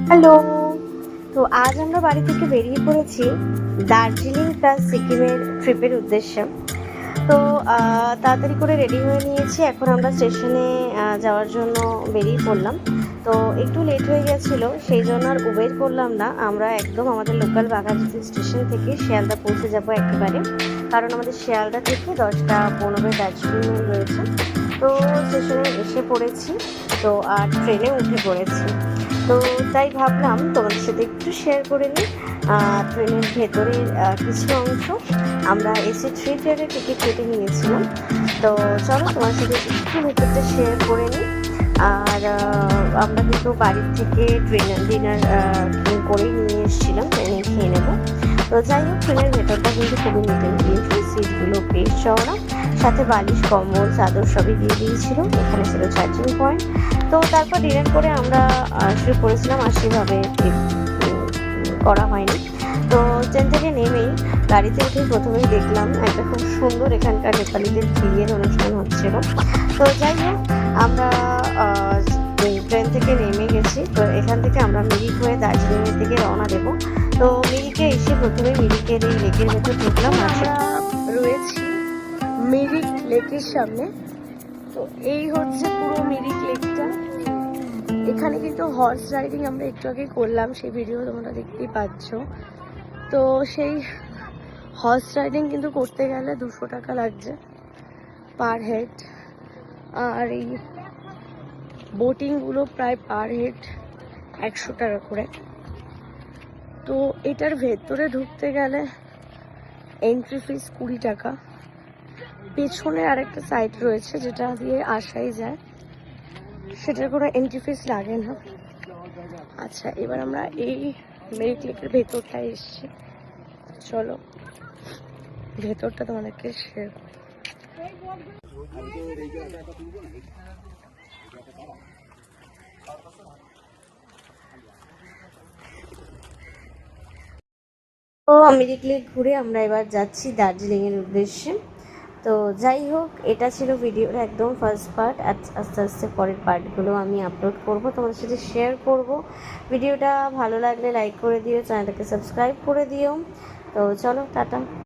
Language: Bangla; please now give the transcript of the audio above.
হ্যালো। তো আজ আমরা বাড়ি থেকে বেরিয়ে পড়েছি দার্জিলিং প্লাস সিকিমের ট্রিপের উদ্দেশ্যে। তো তাড়াতাড়ি করে রেডি হয়ে নিয়েছি, এখন আমরা স্টেশনে যাওয়ার জন্য বেরিয়ে পড়লাম। তো একটু লেট হয়ে গেছিলো, সেই জন্য আর উবের করলাম না, আমরা একদম আমাদের লোকাল বাঘাযতীন স্টেশন থেকে শিয়ালদা পৌঁছে যাব একেবারে, কারণ আমাদের শিয়ালদা থেকে 10টা 15 দার্জিলিং রয়েছে। তো স্টেশনে এসে পড়েছি, তো আর ট্রেনে উঠে পড়েছি। তো তাই ভাবলাম তোমাদের সাথে একটু শেয়ার করে নিই ট্রেনের ভেতরের কিছু অংশ। আমরা এসি 3 টিয়ারের টিকিট কেটে নিয়েছিলাম। তো চলো তোমার সাথে একটু ভেতরটা শেয়ার করে নিই। আর আমরা কিন্তু বাড়ির থেকে ডিনার করেই নিয়ে এসেছিলাম, ট্রেনে খেয়ে নেবো। তো যাই হোক, ট্রেনের ভেতরটা কিন্তু খুবই নিট অ্যান্ড ক্লিন, সিটগুলো বেশ চওড়া, সাথে বালিশ কম্বল চাদর সবই দিয়ে দিয়েছিল, এখানে ছিল চার্জিং পয়েন্ট। তো তারপর ডিনার করে আমরা শুরু করেছিলাম, আর সেভাবে করা হয়নি। তো ট্রেন থেকে নেমেই গাড়িতে উঠে প্রথমেই দেখলাম একটা খুব সুন্দর এখানকার নেপালিদের বিয়ের অনুষ্ঠান হচ্ছিল। তো যাই হোক, আমরা ট্রেন থেকে নেমে গেছি। তো এখান থেকে আমরা মিরিক হয়ে দার্জিলিংয়ের দিকে রওনা দেবো। তো মিরিকে এসে প্রথমে মিরিকের এই লেকের ভেতর ঢুকলাম। আমরা রয়েছি মিরিক লেকের সামনে। তো এই হচ্ছে পুরো মিরিক লেকটা। এখানে কিন্তু হর্স রাইডিং আমরা একটু আগে করলাম, সেই ভিডিও তোমরা দেখতেই পাচ্ছ। তো সেই হর্স রাইডিং কিন্তু করতে গেলে 200 টাকা লাগছে পার হেড, আর এই বোটিংগুলো প্রায় পার হেড 100 টাকা করে। তো এটার ভেতরে ঢুকতে গেলে এন্ট্রি ফিস 20 টাকা। পেছনে আরেকটা সাইড রয়েছে যেটা দিয়ে আসাই যায়, সেটার কোনো এন্ট্রি ফিস লাগে না। আচ্ছা, এবার আমরা এই মিরিক লেকের ভেতরটায় এসেছি, চলো ভেতরটা তোমাদেরকে শেয়ার করি। তো মিরিক লেক ঘুরে আমরা এবার যাচ্ছি দার্জিলিংয়ের উদ্দেশ্যে। তো যাই হোক, এটা ছিল ভিডিওর একদম ফার্স্ট পার্ট। আস্তে আস্তে পরের পার্টগুলো আমি আপলোড করব, তোমাদের সাথে শেয়ার করব। ভিডিওটা ভালো লাগলে লাইক করে দিও, চ্যানেলটাকে সাবস্ক্রাইব করে দিও। তো চলো, টাটা।